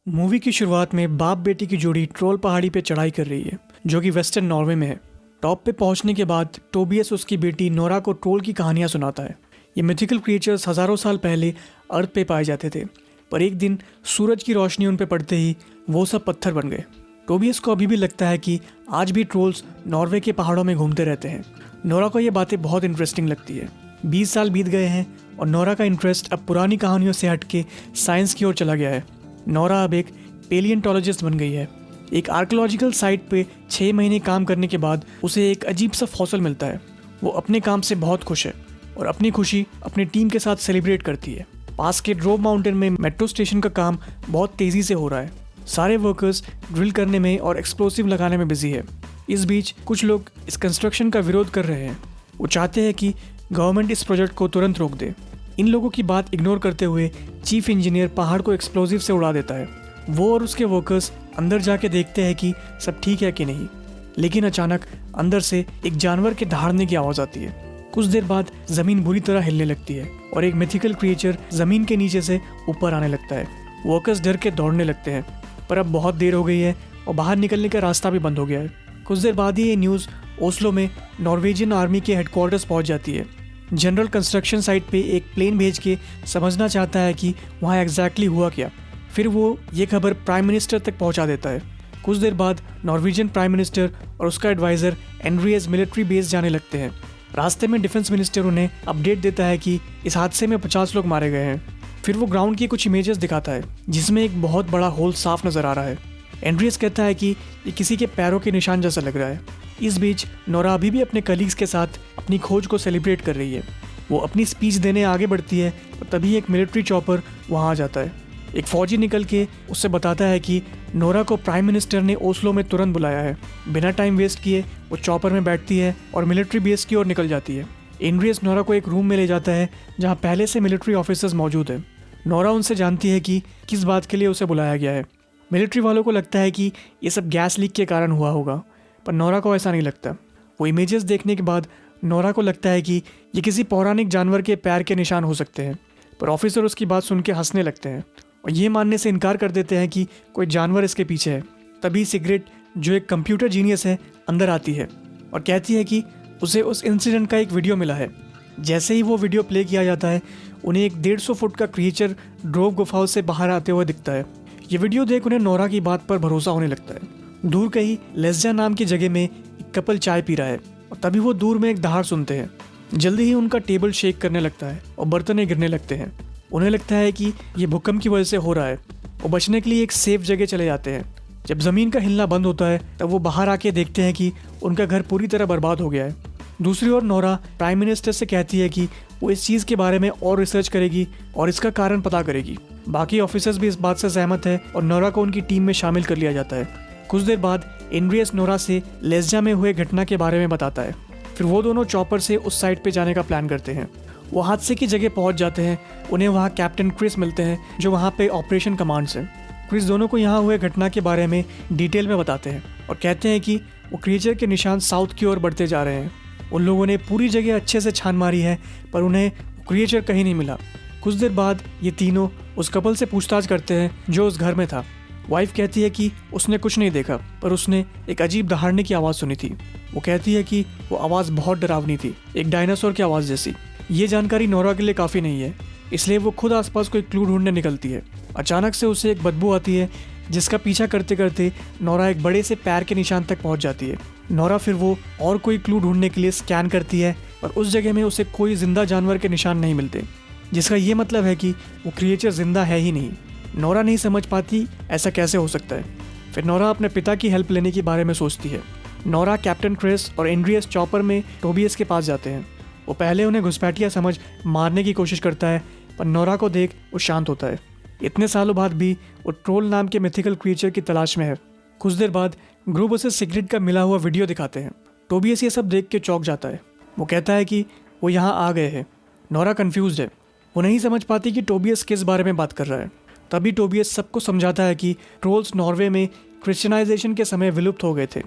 Movie की शुरुआत में बाप बेटी की जोड़ी ट्रोल पहाड़ी पे चढ़ाई कर रही है जो कि वेस्टर्न नॉर्वे में है। टॉप पे पहुंचने के बाद टोबियस उसकी बेटी नोरा को ट्रोल की कहानियां सुनाता है। ये मिथिकल क्रिएचर्स हज़ारों साल पहले अर्थ पे पाए जाते थे, पर एक दिन सूरज की रोशनी उन पे पड़ते ही वो सब पत्थर बन गए। टोबियस को अभी भी लगता है कि आज भी ट्रोल्स नॉर्वे के पहाड़ों में घूमते रहते हैं। नोरा को ये बातें बहुत इंटरेस्टिंग लगती है। 20 साल बीत गए हैं और नोरा का इंटरेस्ट अब पुरानी कहानियों से हट के साइंस की ओर चला गया है। नोरा अब एक पेलियंटोलॉजिस्ट बन गई है। एक आर्कियोलॉजिकल साइट पे 6 महीने काम करने के बाद उसे एक अजीब सा फॉसिल मिलता है। वो अपने काम से बहुत खुश है और अपनी खुशी अपनी टीम के साथ सेलिब्रेट करती है। पास के ड्रोव माउंटेन में मेट्रो स्टेशन का काम बहुत तेज़ी से हो रहा है। सारे वर्कर्स ड्रिल करने में और एक्सप्लोसिव लगाने में बिजी है। इस बीच कुछ लोग इस कंस्ट्रक्शन का विरोध कर रहे हैं। वो चाहते हैं कि गवर्नमेंट इस प्रोजेक्ट को तुरंत रोक दे। इन लोगों की बात इग्नोर करते हुए चीफ इंजीनियर पहाड़ को एक्सप्लोसिव से उड़ा देता है। वो और उसके वर्कर्स अंदर जाके देखते हैं कि सब ठीक है कि नहीं, लेकिन अचानक अंदर से एक जानवर के दहाड़ने की आवाज़ आती है। कुछ देर बाद ज़मीन बुरी तरह हिलने लगती है और एक मिथिकल क्रिएचर ज़मीन के नीचे से ऊपर आने लगता है। वर्कर्स डर के दौड़ने लगते हैं, पर अब बहुत देर हो गई है और बाहर निकलने का रास्ता भी बंद हो गया है। कुछ देर बाद ही ये न्यूज़ ओस्लो में नॉर्वेजियन आर्मी के हेडक्वार्टर्स पहुंच जाती है। जनरल कंस्ट्रक्शन साइट पे एक प्लेन भेज के समझना चाहता है कि वहाँ एग्जैक्टली हुआ क्या। फिर वो ये खबर प्राइम मिनिस्टर तक पहुँचा देता है। कुछ देर बाद नॉर्वेजियन प्राइम मिनिस्टर और उसका एडवाइज़र एंड्रियस मिलिट्री बेस जाने लगते हैं। रास्ते में डिफेंस मिनिस्टर उन्हें अपडेट देता है कि इस हादसे में 50 लोग मारे गए हैं। फिर वो ग्राउंड की कुछ इमेजेस दिखाता है जिसमें एक बहुत बड़ा होल साफ नज़र आ रहा है। एंड्रियस कहता है कि ये किसी के पैरों के निशान जैसा लग रहा है। इस बीच नोरा अभी भी अपने कलीग्स के साथ अपनी खोज को सेलिब्रेट कर रही है। वो अपनी स्पीच देने आगे बढ़ती है और तभी एक मिलिट्री चॉपर वहाँ आ जाता है। एक फौजी निकल के उससे बताता है कि नोरा को प्राइम मिनिस्टर ने ओस्लो में तुरंत बुलाया है। बिना टाइम वेस्ट किए वो चॉपर में बैठती है और मिलिट्री बेस की ओर निकल जाती है। एंड्रियस नोरा को एक रूम में ले जाता है जहाँ पहले से मिलिट्री ऑफिसर्स मौजूद हैं। नोरा उनसे जानती है कि किस बात के लिए उसे बुलाया गया है। मिलिट्री वालों को लगता है कि ये सब गैस लीक के कारण हुआ होगा, पर नोरा को ऐसा नहीं लगता। वो इमेजेस देखने के बाद नोरा को लगता है कि ये किसी पौराणिक जानवर के पैर के निशान हो सकते हैं, पर ऑफिसर उसकी बात सुन के हंसने लगते हैं और ये मानने से इनकार कर देते हैं कि कोई जानवर इसके पीछे है। तभी सिगरेट, जो एक कंप्यूटर जीनियस है, अंदर आती है और कहती है कि उसे उस इंसिडेंट का एक वीडियो मिला है। जैसे ही वो वीडियो प्ले किया जाता है, उन्हें एक 150 फुट का क्रिएचर ड्रोव गुफाओं से बाहर आते हुए दिखता है। ये वीडियो देख उन्हें नोरा की बात पर भरोसा होने लगता है। दूर कहीं लेस्जा नाम की जगह में एक कपल चाय पी रहा है और तभी वो दूर में एक दहाड़ सुनते हैं। जल्दी ही उनका टेबल शेक करने लगता है और बर्तनें गिरने लगते हैं। उन्हें लगता है कि ये भूकंप की वजह से हो रहा है और बचने के लिए एक सेफ जगह चले जाते हैं। जब ज़मीन का हिलना बंद होता है तब वो बाहर आके देखते हैं कि उनका घर पूरी तरह बर्बाद हो गया है। दूसरी ओर नोरा प्राइम मिनिस्टर से कहती है कि वो इस चीज़ के बारे में और रिसर्च करेगी और इसका कारण पता करेगी। बाकी ऑफिसर्स भी इस बात से सहमत है और नोरा को उनकी टीम में शामिल कर लिया जाता है। कुछ देर बाद एंड्रियस नोरा से लेस्जा में हुए घटना के बारे में बताता है। फिर वो दोनों चॉपर से उस साइट पे जाने का प्लान करते हैं। वो हादसे की जगह पहुंच जाते हैं। उन्हें वहाँ कैप्टन क्रिस मिलते हैं जो वहाँ पे ऑपरेशन कमांड्स हैं। क्रिस दोनों को यहाँ हुए घटना के बारे में डिटेल में बताते हैं और कहते हैं कि वो क्रिएचर के निशान साउथ की ओर बढ़ते जा रहे हैं। उन लोगों ने पूरी जगह अच्छे से छान मारी है, पर उन्हें क्रिएचर कहीं नहीं मिला। कुछ देर बाद ये तीनों उस कपल से पूछताछ करते हैं जो उस घर में था। वाइफ कहती है कि उसने कुछ नहीं देखा, पर उसने एक अजीब दहाड़ने की आवाज़ सुनी थी। वो कहती है कि वो आवाज़ बहुत डरावनी थी, एक डायनासोर की आवाज़ जैसी। ये जानकारी नोरा के लिए काफ़ी नहीं है, इसलिए वो खुद आसपास कोई क्लू ढूंढने निकलती है। अचानक से उसे एक बदबू आती है जिसका पीछा करते करते नोरा एक बड़े से पैर के निशान तक पहुंच जाती है। नोरा फिर वो और कोई क्लू ढूंढने के लिए स्कैन करती है, पर उस जगह में उसे कोई जिंदा जानवर के निशान नहीं मिलते, जिसका ये मतलब है कि वो क्रिएचर जिंदा है ही नहीं। नोरा नहीं समझ पाती ऐसा कैसे हो सकता है। फिर नोरा अपने पिता की हेल्प लेने के बारे में सोचती है। नोरा, कैप्टन क्रिस और एंड्रियस चॉपर में टोबियस के पास जाते हैं। वो पहले उन्हें घुसपैठिया समझ मारने की कोशिश करता है, पर नोरा को देख वो शांत होता है। इतने सालों बाद भी वो ट्रोल नाम के मिथिकल क्रिएचर की तलाश में है। कुछ देर बाद ग्रुप उसे सिगरेट का मिला हुआ वीडियो दिखाते हैं। टोबियस ये सब देख के चौंक जाता है। वो कहता है कि वो यहाँ आ गए हैं। नोरा कंफ्यूज्ड है, वो नहीं समझ पाती कि टोबियस किस बारे में बात कर रहा है। तभी टोबियस सबको समझाता है कि ट्रोल्स नॉर्वे में क्रिश्चियनाइजेशन के समय विलुप्त हो गए थे।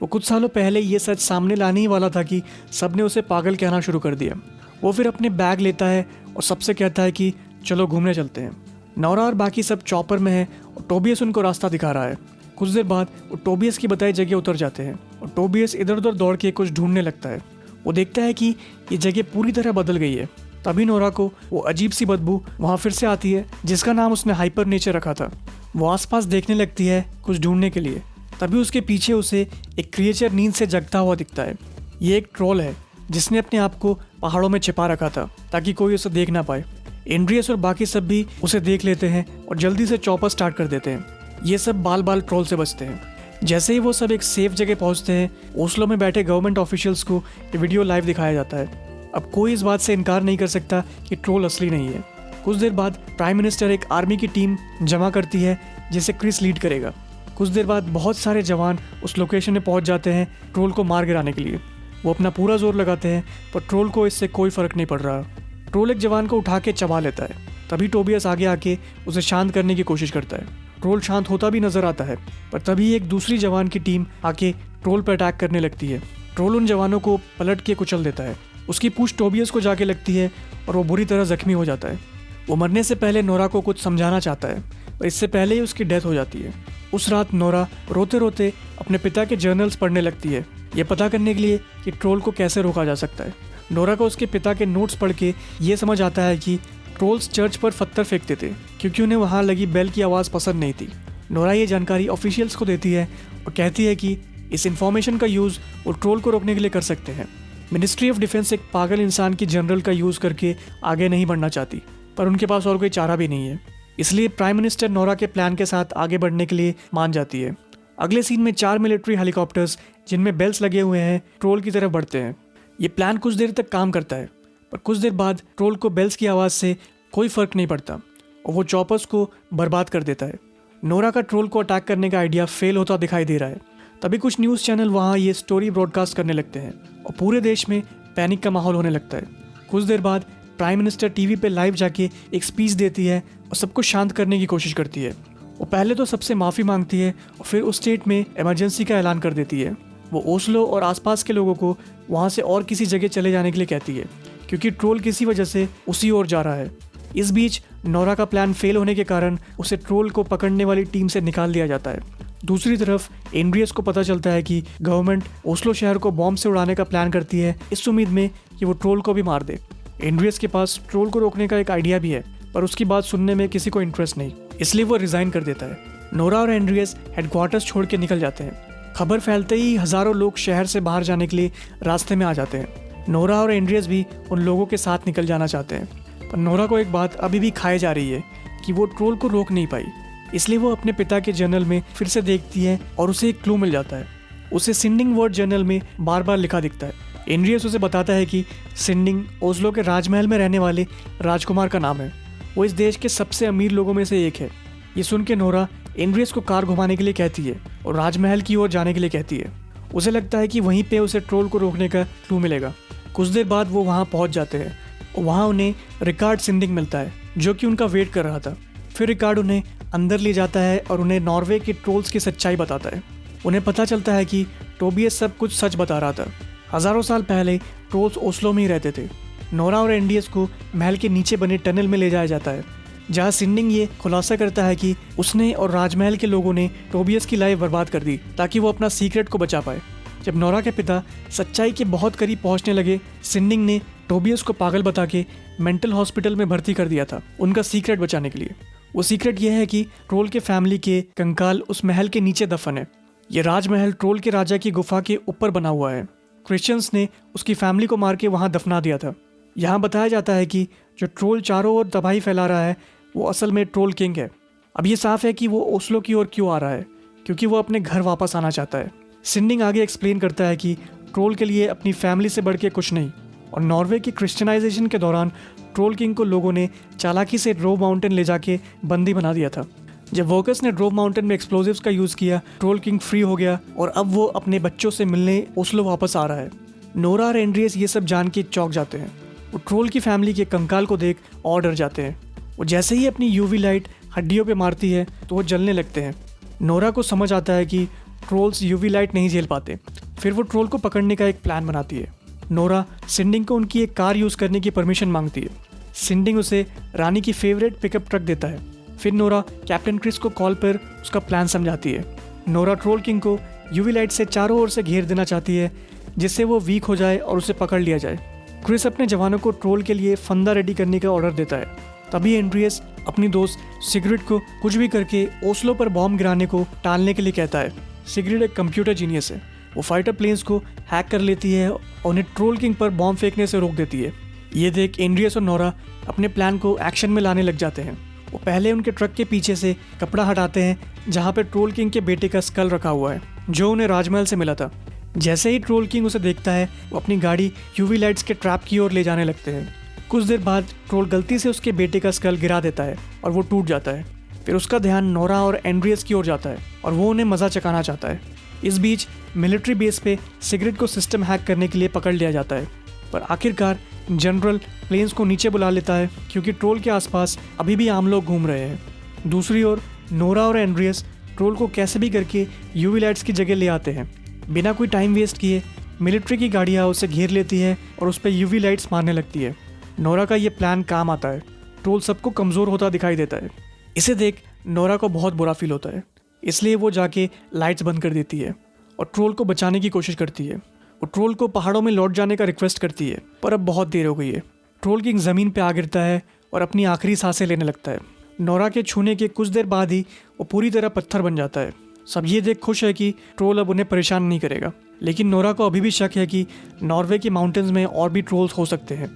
वो कुछ सालों पहले ये सच सामने लाने ही वाला था कि सबने उसे पागल कहना शुरू कर दिया। वो फिर अपने बैग लेता है और सबसे कहता है कि चलो घूमने चलते हैं। नोरा और बाकी सब चॉपर में है और टोबियस उनको रास्ता दिखा रहा है। कुछ देर बाद वो टोबियस की बताई जगह उतर जाते हैं और टोबियस इधर उधर दौड़ के कुछ ढूंढने लगता है। वो देखता है कि ये जगह पूरी तरह बदल गई है। तभी नोरा को वो अजीब सी बदबू वहाँ फिर से आती है जिसका नाम उसने हाइपर नेचर रखा था। वो आसपास देखने लगती है कुछ ढूंढने के लिए। तभी उसके पीछे उसे एक क्रिएचर नींद से जगता हुआ दिखता है। ये एक ट्रोल है जिसने अपने आप को पहाड़ों में छिपा रखा था ताकि कोई उसे देख ना पाए। एंड्रियस और बाकी सब भी उसे देख लेते हैं और जल्दी से चॉपर स्टार्ट कर देते हैं। ये सब बाल बाल ट्रोल से बचते हैं। जैसे ही वो सब एक सेफ जगह पहुंचते हैं, ओस्लो में बैठे गवर्नमेंट ऑफिशियल्स को ये वीडियो लाइव दिखाया जाता है। अब कोई इस बात से इनकार नहीं कर सकता कि ट्रोल असली नहीं है। कुछ देर बाद प्राइम मिनिस्टर एक आर्मी की टीम जमा करती है जिसे क्रिस लीड करेगा। कुछ देर बाद बहुत सारे जवान उस लोकेशन में पहुंच जाते हैं ट्रोल को मार गिराने के लिए। वो अपना पूरा जोर लगाते हैं पर ट्रोल को इससे कोई फर्क नहीं पड़ रहा। ट्रोल एक जवान को उठा के चबा लेता है। तभी टोबियस आगे आके उसे शांत करने की कोशिश करता है। ट्रोल शांत होता भी नजर आता है पर तभी एक दूसरी जवान की टीम आके ट्रोल पर अटैक करने लगती है। ट्रोल उन जवानों को पलट के कुचल देता है। उसकी पूंछ टोबियस को जाके लगती है और वो बुरी तरह जख्मी हो जाता है। वो मरने से पहले नोरा को कुछ समझाना चाहता है पर इससे पहले ही उसकी डेथ हो जाती है। उस रात नोरा रोते रोते अपने पिता के जर्नल्स पढ़ने लगती है, ये पता करने के लिए कि ट्रोल को कैसे रोका जा सकता है। नोरा को उसके पिता के नोट्स पढ़ के ये समझ आता है कि ट्रोल्स चर्च पर पत्थर फेंकते थे क्योंकि उन्हें वहाँ लगी बेल की आवाज़ पसंद नहीं थी। नोरा ये जानकारी ऑफिशियल्स को देती है और कहती है कि इस इन्फॉर्मेशन का यूज़ वो ट्रोल को रोकने के लिए कर सकते हैं। मिनिस्ट्री ऑफ डिफेंस एक पागल इंसान की जनरल का यूज़ करके आगे नहीं बढ़ना चाहती पर उनके पास और कोई चारा भी नहीं है। इसलिए प्राइम मिनिस्टर नोरा के प्लान के साथ आगे बढ़ने के लिए मान जाती है। अगले सीन में 4 मिलिट्री हेलीकॉप्टर्स जिनमें बेल्स लगे हुए हैं ट्रोल की तरफ बढ़ते हैं। ये प्लान कुछ देर तक काम करता है पर कुछ देर बाद ट्रोल को बेल्स की आवाज़ से कोई फ़र्क नहीं पड़ता और वो चॉपर्स को बर्बाद कर देता है। नोरा का ट्रोल को अटैक करने का आइडिया फेल होता दिखाई दे रहा है। तभी कुछ न्यूज़ चैनल वहाँ ये स्टोरी ब्रॉडकास्ट करने लगते हैं और पूरे देश में पैनिक का माहौल होने लगता है। कुछ देर बाद प्राइम मिनिस्टर टीवी पे लाइव जाके एक स्पीच देती है और सबको शांत करने की कोशिश करती है। वो पहले तो सबसे माफ़ी मांगती है और फिर उस स्टेट में इमरजेंसी का ऐलान कर देती है। वो ओस्लो और आसपास के लोगों को वहाँ से और किसी जगह चले जाने के लिए कहती है क्योंकि ट्रोल किसी वजह से उसी ओर जा रहा है। इस बीच नोरा का प्लान फेल होने के कारण उसे ट्रोल को पकड़ने वाली टीम से निकाल दिया जाता है। दूसरी तरफ एंड्रियस को पता चलता है कि गवर्नमेंट ओस्लो शहर को बॉम्ब से उड़ाने का प्लान करती है इस उम्मीद में कि वो ट्रोल को भी मार दे। एंड्रियस के पास ट्रोल को रोकने का एक आइडिया भी है पर उसकी बात सुनने में किसी को इंटरेस्ट नहीं, इसलिए वो रिजाइन कर देता है। नोरा और एंड्रियस हेडक्वार्टर्स छोड़ के निकल जाते हैं। खबर फैलते ही हज़ारों लोग शहर से बाहर जाने के लिए रास्ते में आ जाते हैं। नोरा और एंड्रियस भी उन लोगों के साथ निकल जाना चाहते हैं पर नोरा को एक बात अभी भी खाए जा रही है कि वो ट्रोल को रोक नहीं पाई। इसलिए वो अपने पिता के जर्नल में फिर से देखती है और उसे एक क्लू मिल जाता है। उसे सिंडिंग वर्ड जर्नल में बार बार लिखा दिखता है। एंड्रियस उसे बताता है कि सिंडिंग ओस्लो के राजमहल में रहने वाले राजकुमार का नाम है। वो इस देश के सबसे अमीर लोगों में से एक है। ये सुन के नोरा एंड्रियस को कार घुमाने के लिए कहती है और राजमहल की ओर जाने के लिए कहती है। उसे लगता है कि वहीं पे उसे ट्रोल को रोकने का क्लू मिलेगा। कुछ देर बाद वो वहाँ पहुँच जाते हैं और वहाँ उन्हें रिकार्ड सिंडिंग मिलता है जो कि उनका वेट कर रहा था। फिर रिकार्ड उन्हें अंदर ले जाता है और उन्हें नॉर्वे के ट्रोल्स की सच्चाई बताता है। उन्हें पता चलता है कि टोबियस सब कुछ सच बता रहा था। हज़ारों साल पहले ट्रोल्स ओस्लो में ही रहते थे। नोरा और एंड्रियस को महल के नीचे बने टनल में ले जाया जाता है जहाँ सिंडिंग ये खुलासा करता है कि उसने और राजमहल के लोगों ने टोबियस की लाइफ बर्बाद कर दी ताकि वो अपना सीक्रेट को बचा पाए। जब नोरा के पिता सच्चाई के बहुत करीब पहुंचने लगे, सिंडिंग ने टोबियस को पागल बता के मेंटल हॉस्पिटल में भर्ती कर दिया था उनका सीक्रेट बचाने के लिए। वो सीक्रेट यह है कि ट्रोल के फैमिली के कंकाल उस महल के नीचे दफन है। ये राजमहल ट्रोल के राजा की गुफा के ऊपर बना हुआ है। क्रिश्चियंस ने उसकी फैमिली को मार के वहाँ दफना दिया था। यहाँ बताया जाता है कि जो ट्रोल चारों ओर तबाही फैला रहा है वो असल में ट्रोल किंग है। अब ये साफ है कि वो ओस्लो की ओर क्यों आ रहा है, क्योंकि वो अपने घर वापस आना चाहता है। सिंडिंग आगे एक्सप्लेन करता है कि ट्रोल के लिए अपनी फैमिली से बढ़ के कुछ नहीं, और नॉर्वे की क्रिश्चियनाइजेशन के दौरान ट्रोल किंग को लोगों ने चालाकी से ड्रोव माउंटेन ले जाके बंदी बना दिया था। जब वर्कर्स ने ड्रोव माउंटेन में एक्सप्लोजिव्स का यूज़ किया, ट्रोल किंग फ्री हो गया और अब वो अपने बच्चों से मिलने ओस्लो वापस आ रहा है। नोरा और एंड्रियस ये सब जान के चौंक जाते हैं। वो ट्रोल की फैमिली के कंकाल को देख और डर जाते हैं। वो जैसे ही अपनी यूवी लाइट हड्डियों पे मारती है तो वो जलने लगते हैं। नोरा को समझ आता है कि ट्रोल्स यूवी लाइट नहीं झेल पाते। फिर वो ट्रोल को पकड़ने का एक प्लान बनाती है। नोरा सिंडिंग को उनकी एक कार यूज़ करने की परमिशन मांगती है। सिंडिंग उसे रानी की फेवरेट पिकअप ट्रक देता है। फिर नोरा कैप्टन क्रिस को कॉल पर उसका प्लान समझाती है। नोरा ट्रोल किंग को यूवी लाइट से चारों ओर से घेर देना चाहती है जिससे वो वीक हो जाए और उसे पकड़ लिया जाए। क्रिस अपने जवानों को ट्रोल के लिए फंदा रेडी करने का ऑर्डर देता है। तभी एंड्रियस अपनी दोस्त सिग्रिड को कुछ भी करके ओस्लो पर बॉम्ब गिराने को टालने के लिए कहता है। सिग्रिड एक कंप्यूटर जीनियस है। वो फाइटर प्लेन्स को हैक कर लेती है और उन्हें ट्रोल किंग पर बॉम्ब फेंकने से रोक देती है। ये देख एंड्रियस और नोरा अपने प्लान को एक्शन में लाने लग जाते हैं। वो पहले उनके ट्रक के पीछे से कपड़ा हटाते हैं जहाँ पे ट्रोल किंग के बेटे का स्कल रखा हुआ है जो उन्हें राजमहल से मिला था। जैसे ही ट्रोल किंग उसे देखता है वो अपनी गाड़ी यूवी लाइट्स के ट्रैप की ओर ले जाने लगते हैं। कुछ देर बाद ट्रोल गलती से उसके बेटे का स्कल गिरा देता है और वो टूट जाता है। फिर उसका ध्यान नोरा और एंड्रियस की ओर जाता है और वो उन्हें मज़ा चखाना चाहता है। इस बीच मिलिट्री बेस पे सिगरेट को सिस्टम हैक करने के लिए पकड़ लिया जाता है, पर आखिरकार जनरल प्लेन्स को नीचे बुला लेता है क्योंकि ट्रोल के आसपास अभी भी आम लोग घूम रहे हैं। दूसरी ओर नोरा और एंड्रियस ट्रोल को कैसे भी करके यूवी लाइट्स की जगह ले आते हैं। बिना कोई टाइम वेस्ट किए मिलिट्री की गाड़ियाँ उसे घेर लेती है और उस पर यूवी लाइट्स मारने लगती है। नोरा का ये प्लान काम आता है। ट्रोल सबको कमज़ोर होता दिखाई देता है। इसे देख नोरा को बहुत बुरा फील होता है, इसलिए वो जाके लाइट्स बंद कर देती है और ट्रोल को बचाने की कोशिश करती है। वो ट्रोल को पहाड़ों में लौट जाने का रिक्वेस्ट करती है, पर अब बहुत देर हो गई है। ट्रोल किंग ज़मीन पे आ गिरता है और अपनी आखिरी सांसें लेने लगता है। नोरा के छूने के कुछ देर बाद ही वो पूरी तरह पत्थर बन जाता है। सब ये देख खुश है कि ट्रोल अब उन्हें परेशान नहीं करेगा, लेकिन नोरा को अभी भी शक है कि नॉर्वे के माउंटेन्स में और भी ट्रोल्स हो सकते हैं।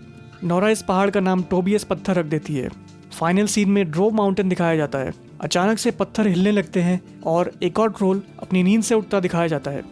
नोरा इस पहाड़ का नाम टोबियस पत्थर रख देती है। फाइनल सीन में ड्रोव माउंटेन दिखाया जाता है। अचानक से पत्थर हिलने लगते हैं और एक और ट्रोल अपनी नींद से उठता दिखाया जाता है।